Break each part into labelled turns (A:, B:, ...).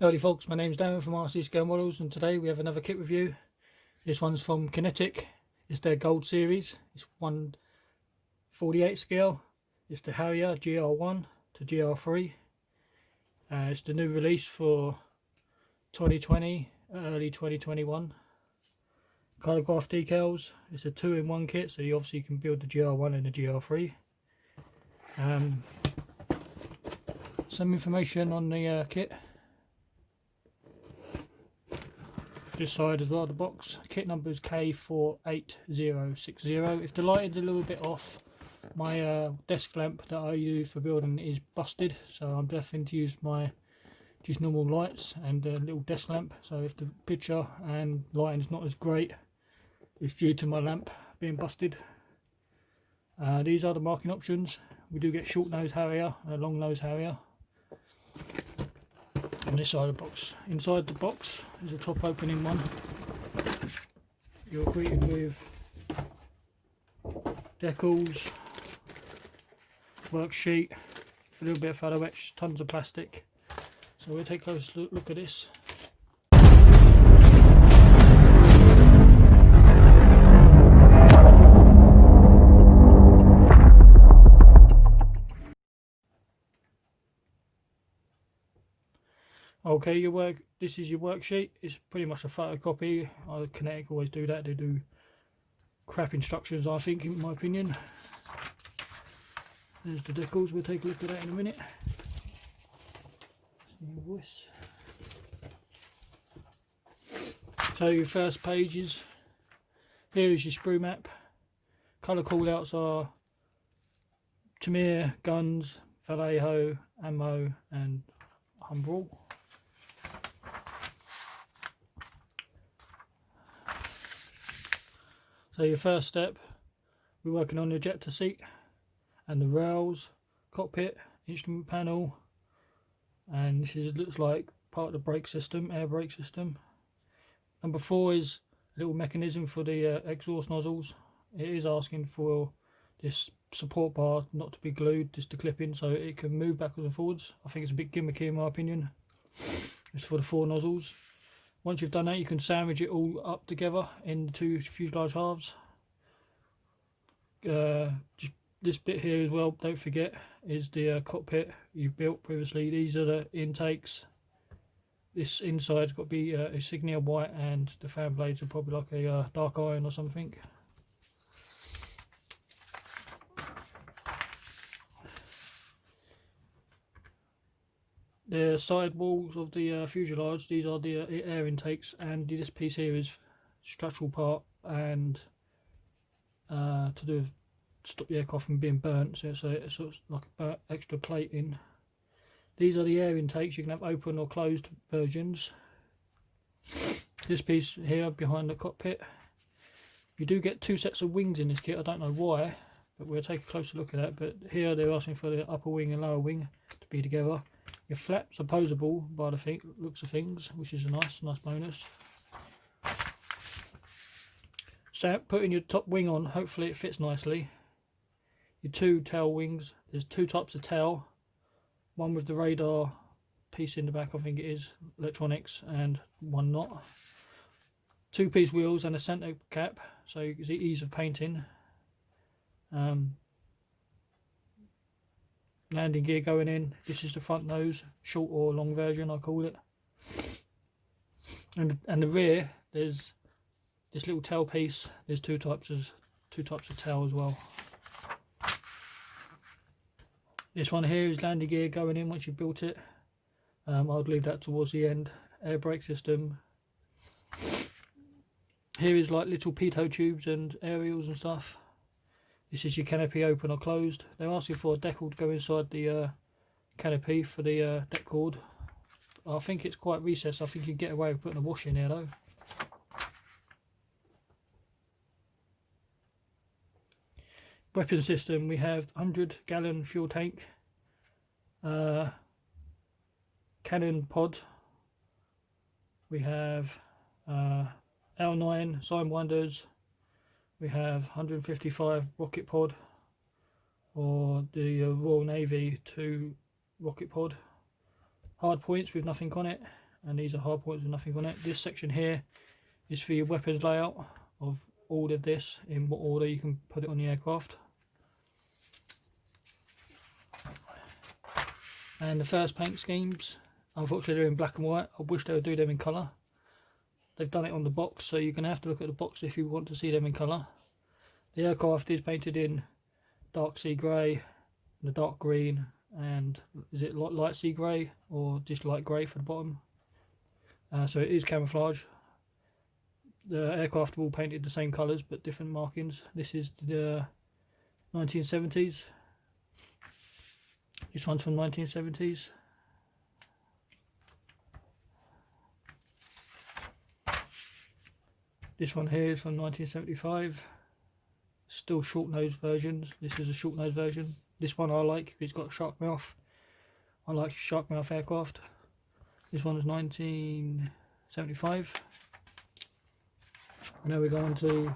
A: Howdy folks, my name's Darren from RC Scale Models, and today we have another kit review. This one's from Kinetic. It's their gold series. It's 1/48 scale. It's the Harrier GR.1 to GR.3. It's the new release for 2020, early 2021. Colourgraph decals. It's a 2-in-1 kit, so you obviously can build the GR.1 and the GR.3. Some information on the kit. This side as well, the box. Kit number is K48060. If the lighting's a little bit off, my desk lamp that I use for building is busted, so I'm definitely to use my just normal lights and a little desk lamp. So if the picture and lighting is not as great, it's due to my lamp being busted. These are the marking options. We do get short nose Harrier and a long nose Harrier. On this side of the box. Inside the box is a top opening one. You're greeted with decals, worksheet, a little bit of photo etch, tons of plastic. So we'll take a close look at this. Okay, this is your worksheet. It's pretty much a photocopy. Kinetic always do that. They do crap instructions, I think, in my opinion. There's the decals. We'll take a look at that in a minute. So your first pages. Here is your sprue map. Colour callouts are Tamir, guns, Vallejo, ammo, and Humbrol. So your first step, we're working on the ejector seat and the rails, cockpit, instrument panel, and this looks like part of the brake system, air brake system. Number 4 is a little mechanism for the exhaust nozzles. It is asking for this support bar not to be glued, just to clip in so it can move backwards and forwards. I think it's a bit gimmicky in my opinion. It's for the 4 nozzles. Once you've done that, you can sandwich it all up together in the 2 fuselage halves. Just this bit here as well, don't forget, is the cockpit you've built previously. These are the intakes. This inside's got to be insignia white, and the fan blades are probably like a dark iron or something. The side walls of the fuselage, these are the air intakes, and this piece here is structural part and to do with stop the aircraft from being burnt, so it's sort of like a extra plating. These are the air intakes. You can have open or closed versions. This piece here behind the cockpit, you do get 2 sets of wings in this kit. I don't know why, but we'll take a closer look at that. But here they're asking for the upper wing and lower wing to be together. Your flaps are posable by the looks of things, which is a nice bonus. So putting your top wing on, hopefully it fits nicely. Your 2 tail wings, there's 2 types of tail. One with the radar piece in the back, I think it is, electronics, and one not. 2-piece wheels and a centre cap, so you can see ease of painting. Landing gear going in. This is the front nose, short or long version I call it. And the rear, there's this little tail piece. There's two types of tail as well. This one here is landing gear going in once you've built it. I'd leave that towards the end. Air brake system. Here is like little pitot tubes and aerials and stuff. This is your canopy, open or closed. They're asking for a decal to go inside the canopy for the deck cord. I think it's quite recessed. I think you can get away with putting a wash in here though. Weapon system, we have 100-gallon fuel tank, cannon pod, we have L9 sidewinders, we have 155 rocket pod, or the Royal Navy 2 rocket pod, hard points with nothing on it, and these are hard points with nothing on it. This section here is for your weapons layout of all of this, in what order you can put it on the aircraft. And the first paint schemes, unfortunately they're in black and white. I wish they would do them in colour. They've done it on the box, so you're going to have to look at the box if you want to see them in colour. The aircraft is painted in dark sea grey, the dark green, and is it light sea grey or just light grey for the bottom. So it is camouflage. The aircraft are all painted the same colours but different markings. This is the 1970s. This one's from 1970s. This one here is from 1975. Still short nose versions. This is a short nose version. This one I like, it's got a shark mouth. I like shark mouth aircraft. This one is 1975. And now we go on to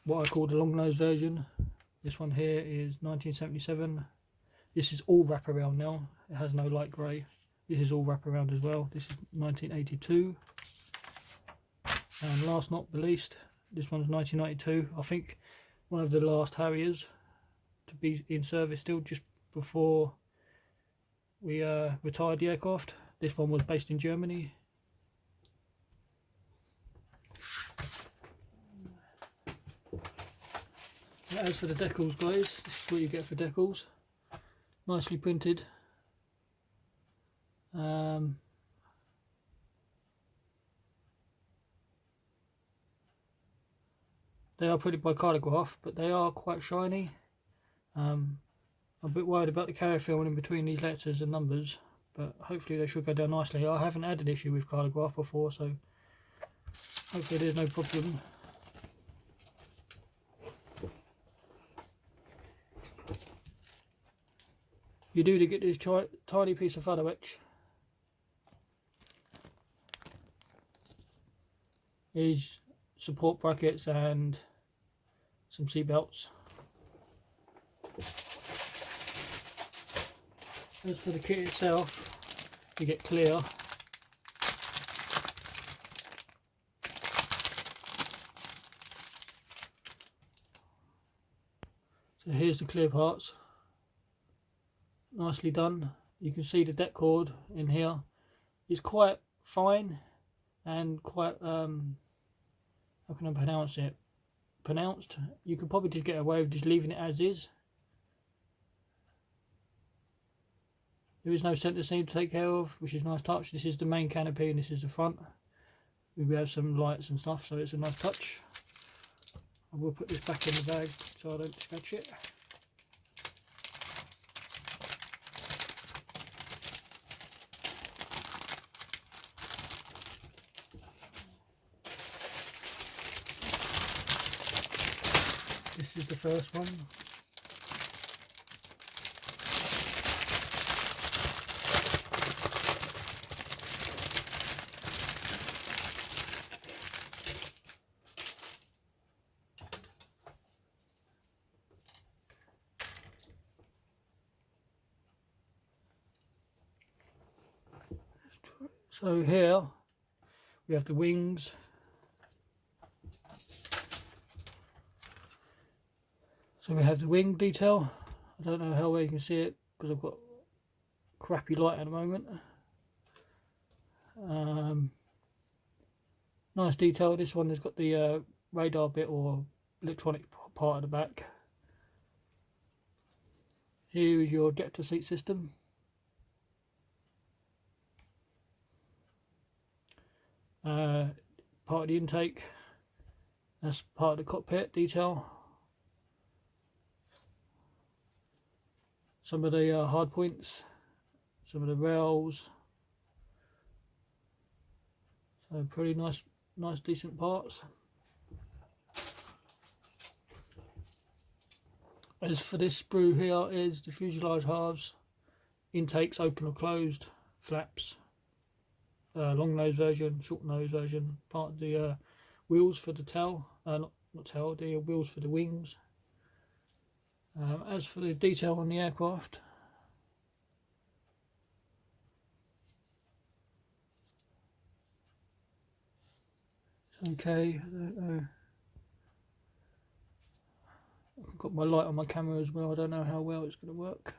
A: what I call the long nose version. This one here is 1977. This is all wraparound now. It has no light grey. This is all wraparound as well. This is 1982. And last not the least, this one's 1992. I think one of the last Harriers to be in service still, just before we retired the aircraft. This one was based in Germany. As for the decals, guys, this is what you get for decals. Nicely printed. They are printed by calligraph, but they are quite shiny. I'm a bit worried about the carrier film in between these letters and numbers, but hopefully they should go down nicely. I haven't had an issue with calligraph before, so hopefully there's no problem. You do to get this tiny piece of photo etch is support brackets and some seat belts. As for the kit itself, you get clear. So here's the clear parts. Nicely done. You can see the deck cord in here. It's quite fine and quite how can I pronounce it? Pronounced. You could probably just get away with just leaving it as is. There is no centre seam to take care of, which is a nice touch. This is the main canopy and this is the front. We have some lights and stuff, so it's a nice touch. I will put this back in the bag so I don't scratch it. This is the first one. So here we have the wings. So we have the wing detail. I don't know how well you can see it because I've got crappy light at the moment. Nice detail. This one has got the radar bit or electronic part at the back. Here is your ejector seat system. Part of the intake. That's part of the cockpit detail. Some of the hard points, some of the rails. So pretty nice decent parts. As for this sprue here is the fuselage halves, intakes open or closed, flaps, long nose version, short nose version, part of the wheels for the tail, not tail, the wheels for the wings. As for the detail on the aircraft, okay. I don't know. I've got my light on my camera as well. I don't know how well it's going to work.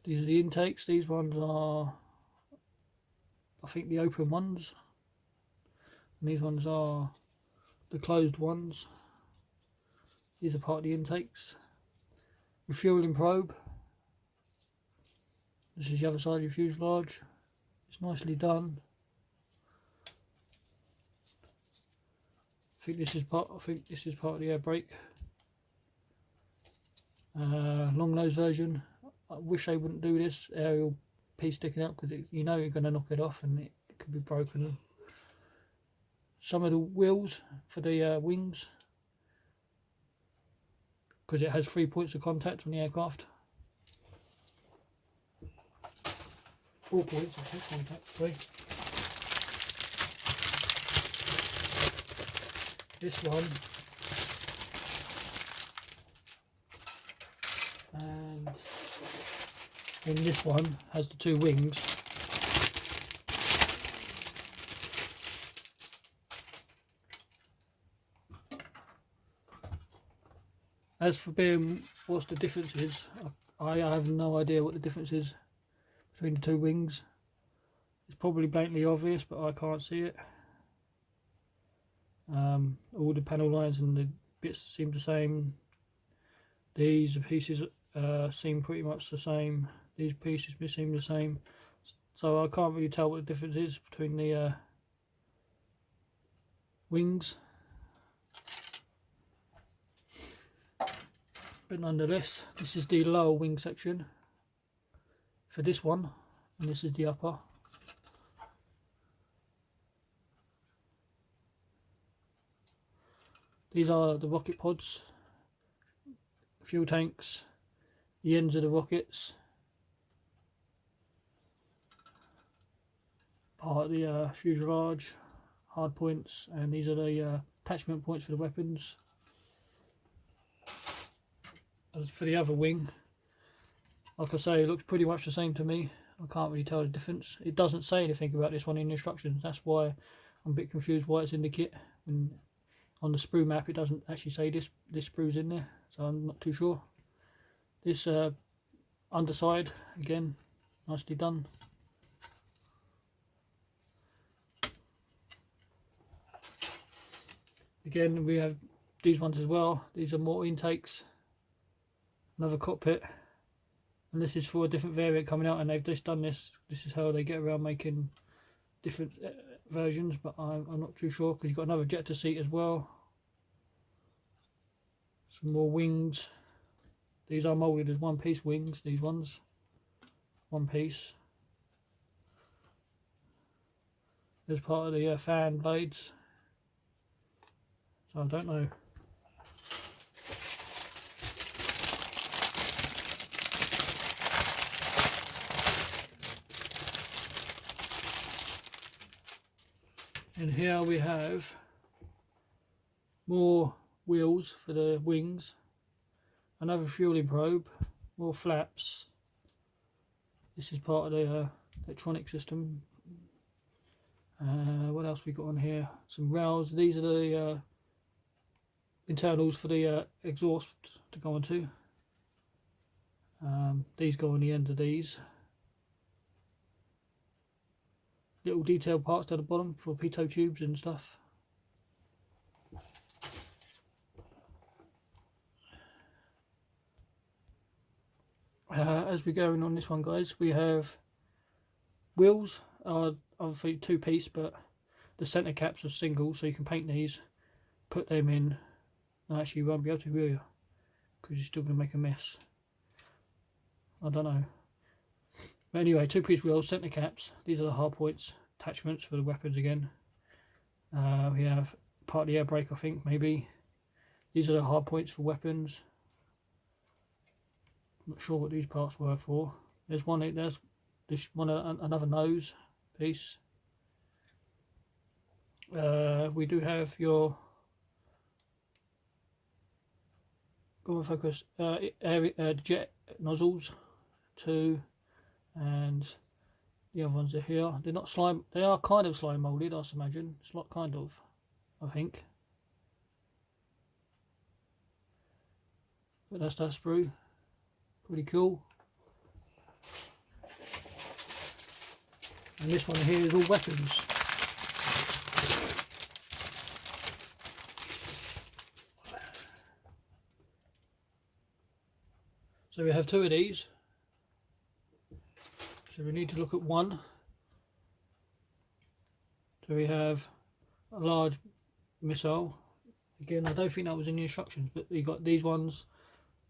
A: These are the intakes. These ones are, I think, the open ones. And these ones are the closed ones. These are part of the intakes. Refueling probe. This is the other side of your fuselage. It's nicely done. I think this is part of the air brake. Long nose version. I wish they wouldn't do this aerial piece sticking out, because you know you're going to knock it off and it could be broken. Some of the wheels for the wings, because it has 3 points of contact on the aircraft. 4 points of contact, sorry. This one, and then this one has the 2 wings. As for being, what's the difference is, I have no idea what the difference is between the 2 wings. It's probably blatantly obvious, but I can't see it. All the panel lines and the bits seem the same. These pieces seem pretty much the same. These pieces seem the same. So I can't really tell what the difference is between the wings. But nonetheless, this is the lower wing section for this one, and this is the upper. These are the rocket pods, fuel tanks, the ends of the rockets, part of the fuselage, hard points, and these are the attachment points for the weapons. As for the other wing, like I say, it looks pretty much the same to me. I can't really tell the difference. It doesn't say anything about this one in the instructions. That's why I'm a bit confused why it's in the kit. When on the sprue map it doesn't actually say this sprue's in there, so I'm not too sure. This underside, again, nicely done. Again, we have these ones as well. These are more intakes. Another cockpit, and this is for a different variant coming out, and they've just done this. This is how they get around making different versions, but I'm not too sure, because you've got another ejector seat as well. Some more wings. These are moulded as one-piece wings, these ones. One piece. There's part of the fan blades. So I don't know. And here we have more wheels for the wings, another fueling probe, more flaps. This is part of the electronic system. What else we got on here? Some rails. These are the internals for the exhaust to go onto. These go on the end of these. Little detailed parts down the bottom for pitot tubes and stuff. As we're going on this one, guys, we have wheels are obviously 2-piece, but the centre caps are single, so you can paint these, put them in. No, actually you won't be able to, will you? Because you're still going to make a mess. I don't know. But anyway, 2-piece wheels, centre caps. These are the hard points, attachments for the weapons again. We have part of the air brake, I think, maybe. These are the hard points for weapons. Not sure what these parts were for. There's this one, another nose piece. We do have your, go on focus, jet nozzles, 2, and The other ones are here. They're not slime. They are kind of slime molded, I imagine. It's not kind of, I think. But that's that sprue. Pretty cool. And this one here is all weapons. So we have two of these. So we need to look at one. So we have a large missile. Again, I don't think that was in the instructions, but you got these ones.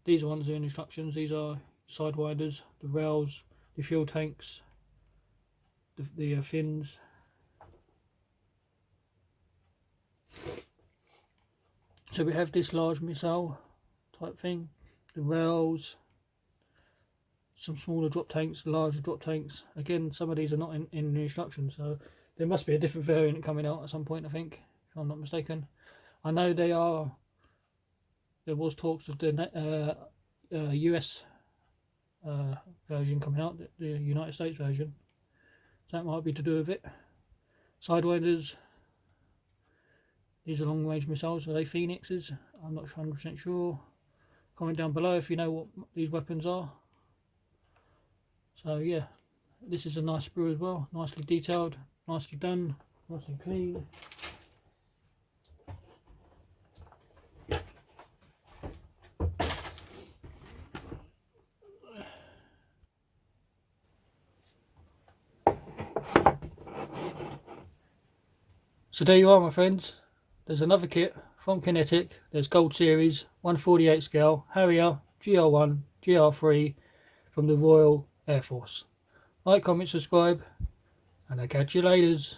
A: These ones are in instructions. These are sidewinders, the rails, the fuel tanks, the fins. So we have this large missile type thing, the rails, some smaller drop tanks, larger drop tanks. Again, some of these are not in the instructions, so there must be a different variant coming out at some point, I think, if I'm not mistaken. I know they are. There was talks of the US version coming out, the United States version. So that might be to do with it. Sidewinders. These are long-range missiles. Are they Phoenixes? I'm not 100% sure. Comment down below if you know what these weapons are. So yeah, this is a nice sprue as well. Nicely detailed, nicely done, nice and clean. So there you are, my friends. There's another kit from Kinetic. There's Gold Series 148 scale Harrier GR.1 GR.3 from the Royal Air Force. Like, comment, subscribe, and I'll catch you later.